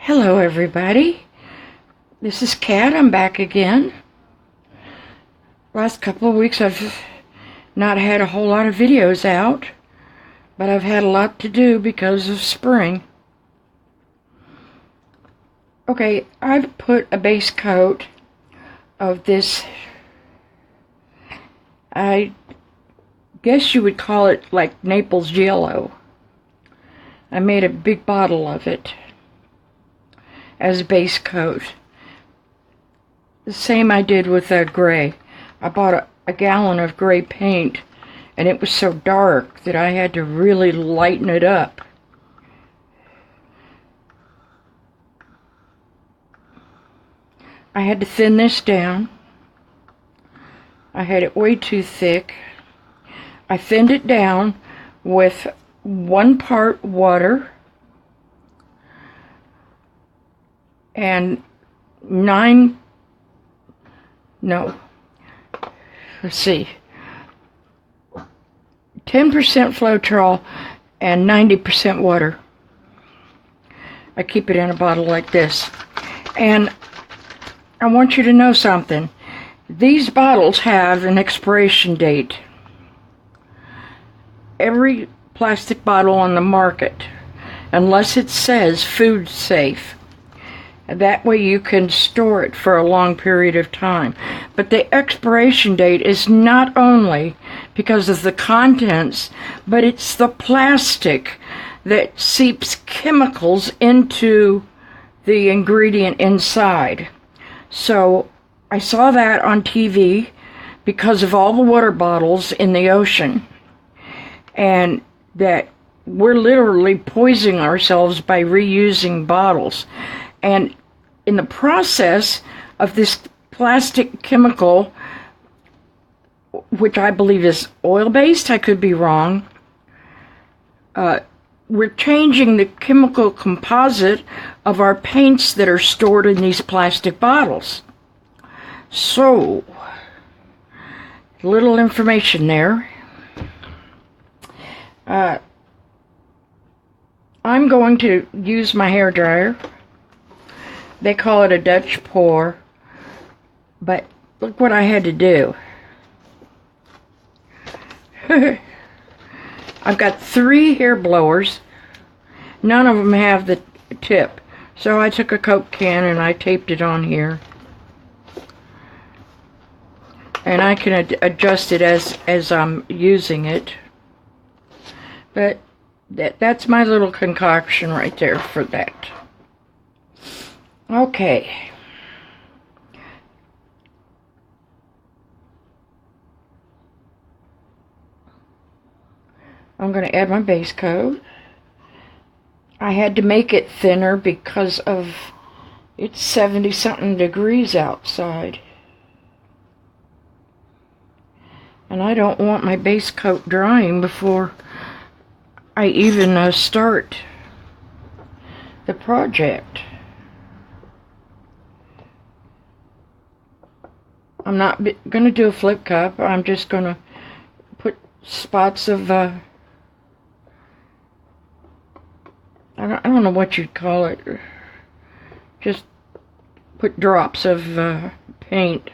Hello everybody, this is Kat. I'm back again. Last couple of weeks I've not had a whole lot of videos out, but I've had a lot to do because of spring. Okay, I've put a base coat of this, I guess you would call it like Naples yellow. I made a big bottle of it as a base coat. The same I did with gray. I bought a gallon of gray paint, and it was so dark that I had to really lighten it up. I had to thin this down. I had it way too thick. I thinned it down with 1 part water and 10% Flotroel and 90% water. I keep it in a bottle like this. And I want you to know something. These bottles have an expiration date. Every plastic bottle on the market, unless it says food safe. That way you can store it for a long period of time. But the expiration date is not only because of the contents, but it's the plastic that seeps chemicals into the ingredient inside. So I saw that on TV because of all the water bottles in the ocean, and that we're literally poisoning ourselves by reusing bottles. And in the process of this plastic chemical, which I believe is oil-based, I could be wrong, we're changing the chemical composite of our paints that are stored in these plastic bottles. So, little information there. I'm going to use my hair dryer. They call it a Dutch pour, but look what I had to do. I've got 3 hair blowers. None of them have the tip, so I took a Coke can and I taped it on here. And I can adjust it as I'm using it. But that's my little concoction right there for that. Okay. I'm going to add my base coat. I had to make it thinner because of it's 70-something degrees outside. And I don't want my base coat drying before I even start the project. I'm not going to do a flip cup. I'm just going to put spots of, I don't know what you'd call it. Just put drops of paint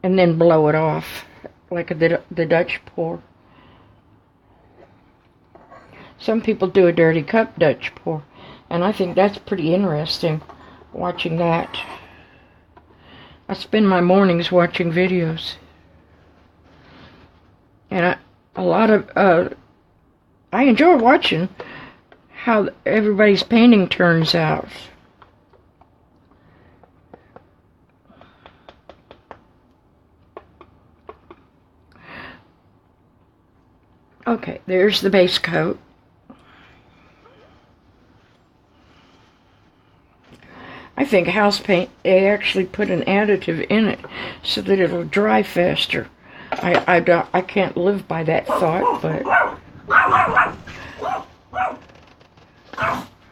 and then blow it off like the Dutch pour. Some people do a dirty cup Dutch pour, and I think that's pretty interesting, watching that. I spend my mornings watching videos, and I enjoy watching how everybody's painting turns out. Okay, there's the base coat. I think house paint, they actually put an additive in it so that it'll dry faster. I can't live by that thought, but...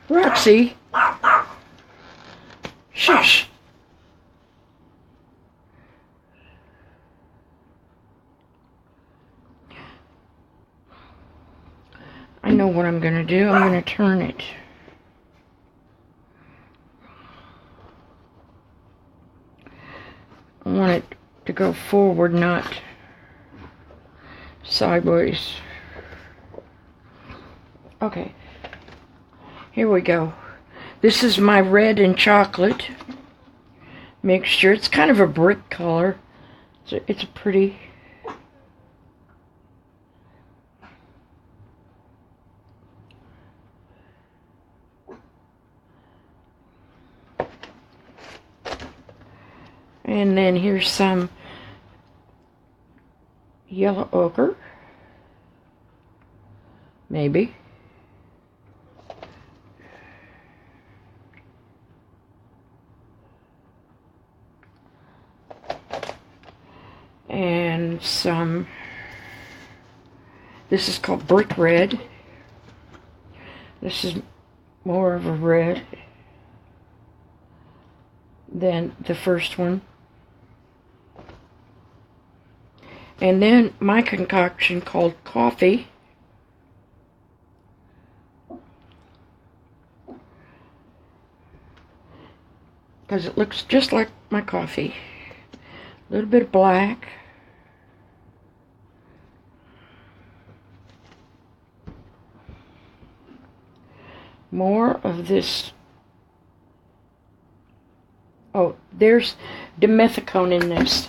Roxy! Shush! I know what I'm going to do. I'm going to turn it. want it to go forward, not sideways. Okay, here we go. This is my red and chocolate mixture. It's kind of a brick color. It's a pretty. And then here's some yellow ochre, maybe. And some, this is called brick red. This is more of a red than the first one. And then my concoction called coffee. Because it looks just like my coffee. A little bit of black. More of this. Oh, there's Dimethcone in this.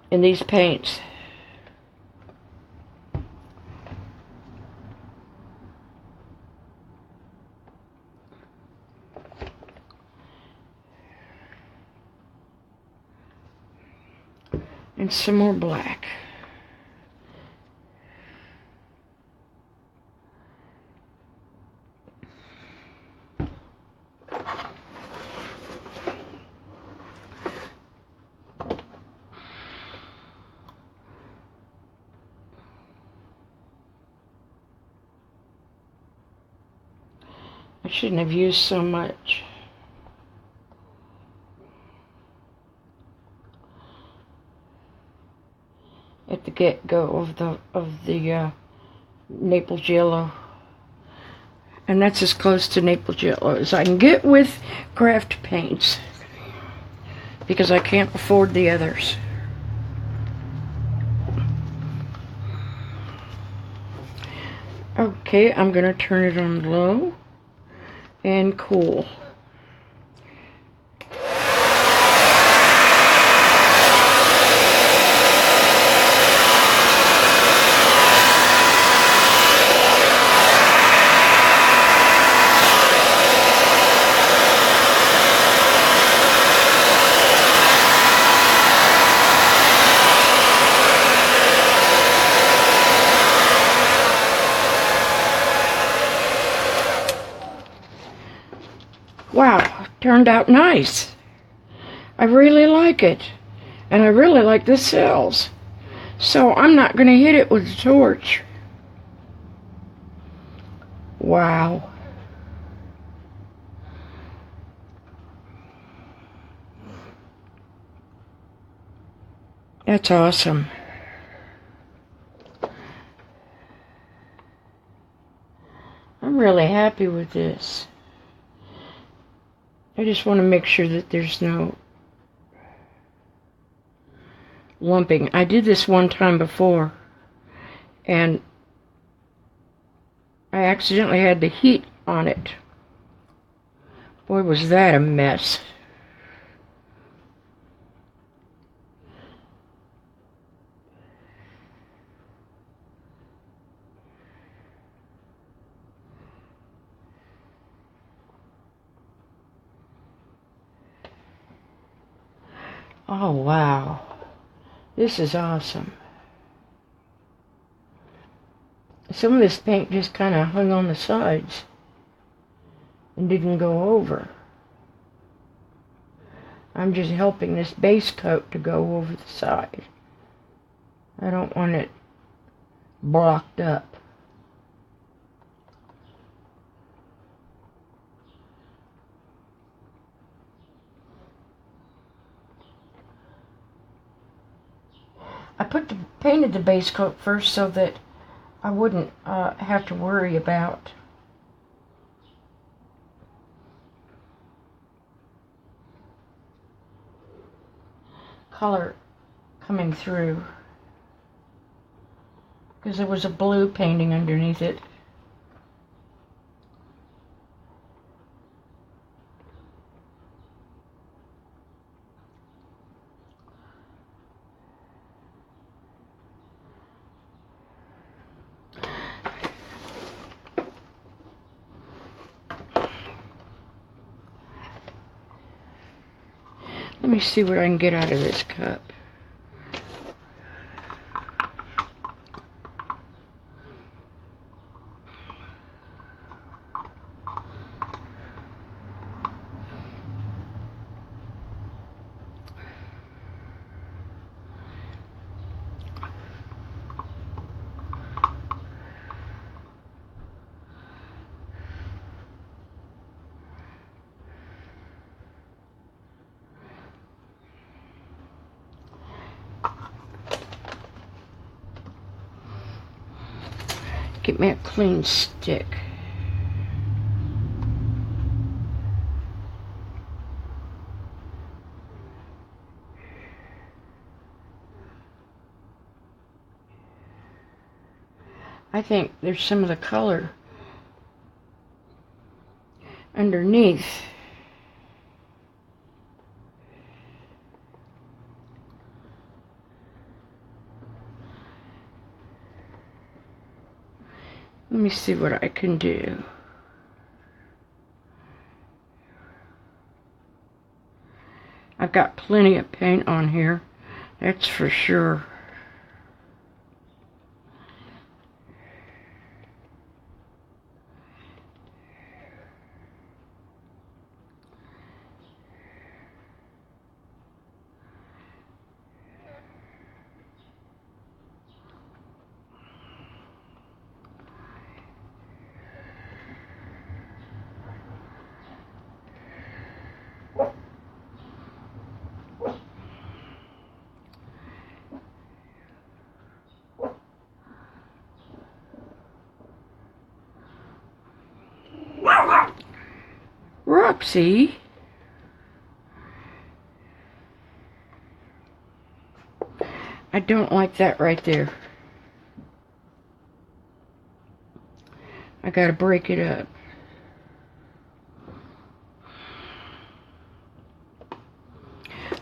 In these paints. And some more black. I shouldn't have used so much. At the get-go of the Naples yellow. And that's as close to Naples yellow as I can get with craft paints, because I can't afford the others. Okay, I'm going to turn it on low and cool. Wow, turned out nice. I really like it. And I really like the cells. So I'm not going to hit it with a torch. Wow. That's awesome. I'm really happy with this. I just want to make sure that there's no lumping. I did this one time before, and I accidentally had the heat on it. Boy, was that a mess. Oh, wow. This is awesome. Some of this paint just kind of hung on the sides and didn't go over. I'm just helping this base coat to go over the side. I don't want it blocked up. I painted the base coat first so that I wouldn't have to worry about color coming through, because there was a blue painting underneath it. Let me see what I can get out of this cup. Get me a clean stick. I think there's some of the color underneath. Let me see what I can do. I've got plenty of paint on here, that's for sure. Roxy, I don't like that right there. I gotta break it up.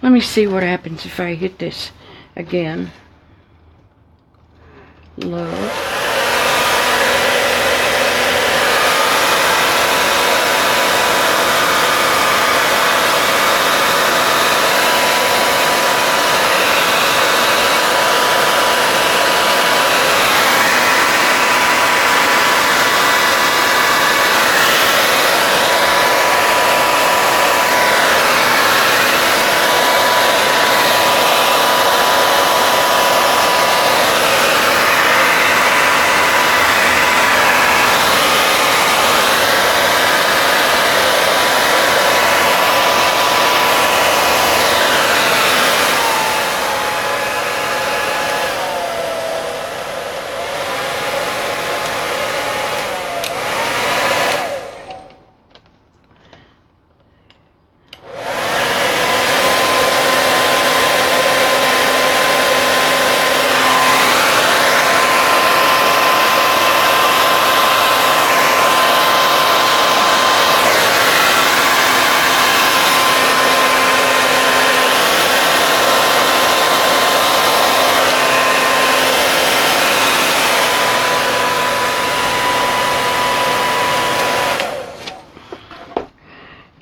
Let me see what happens if I hit this again. Low.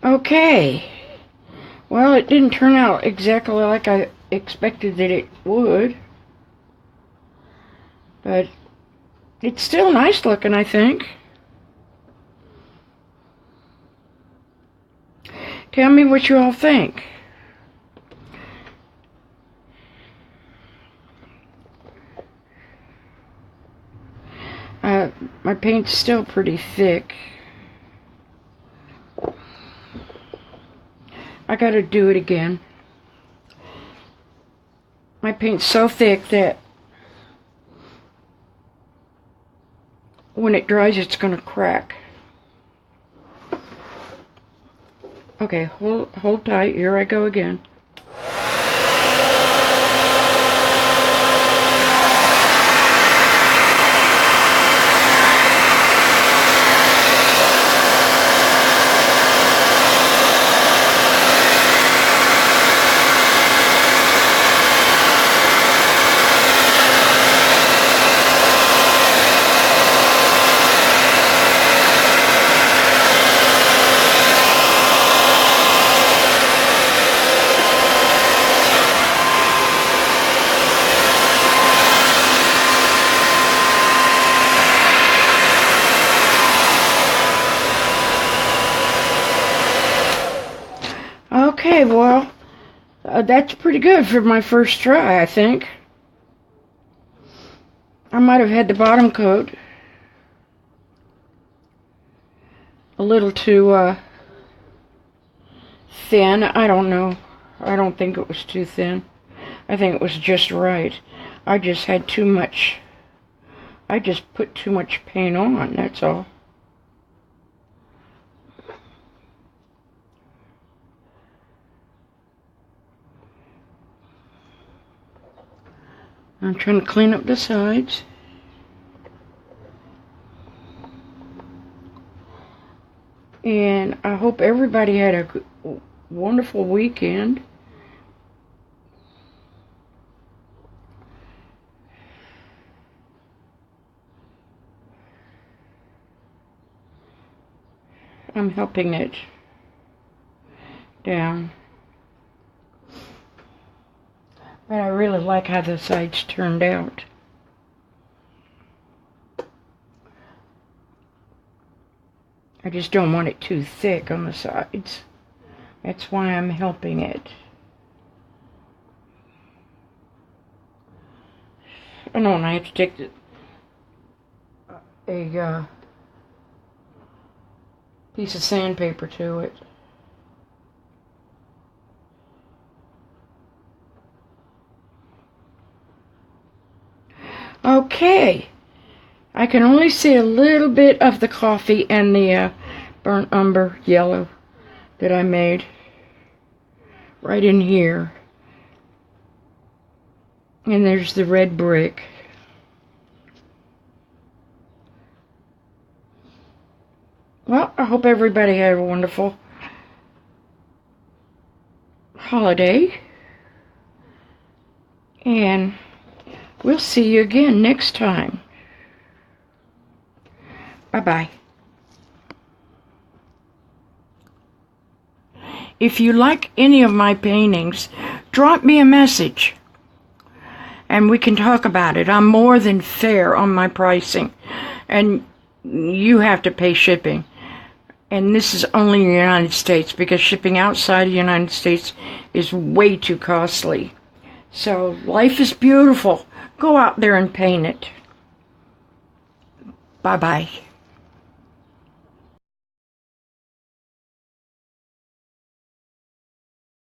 Okay, well, it didn't turn out exactly like I expected that it would, but it's still nice looking, I think. Tell me what you all think. My paint's still pretty thick. I gotta do it again. My paint's so thick that when it dries it's gonna crack. Okay, hold tight, here I go again. Okay, well, that's pretty good for my first try, I think. I might have had the bottom coat a little too thin. I don't know. I don't think it was too thin. I think it was just right. I just had too much. I just put too much paint on, that's all. I'm trying to clean up the sides. And I hope everybody had a wonderful weekend. I'm helping it down. But I really like how the sides turned out. I just don't want it too thick on the sides. That's why I'm helping it. I know, and I have to take a piece of sandpaper to it. Okay, I can only see a little bit of the coffee and the burnt umber yellow that I made right in here. And there's the red brick. Well, I hope everybody had a wonderful holiday. And we'll see you again next time. Bye-bye. If you like any of my paintings, drop me a message and we can talk about it. I'm more than fair on my pricing, and you have to pay shipping. And this is only in the United States, because shipping outside of the United States is way too costly. So life is beautiful. Go out there and paint it. Bye-bye.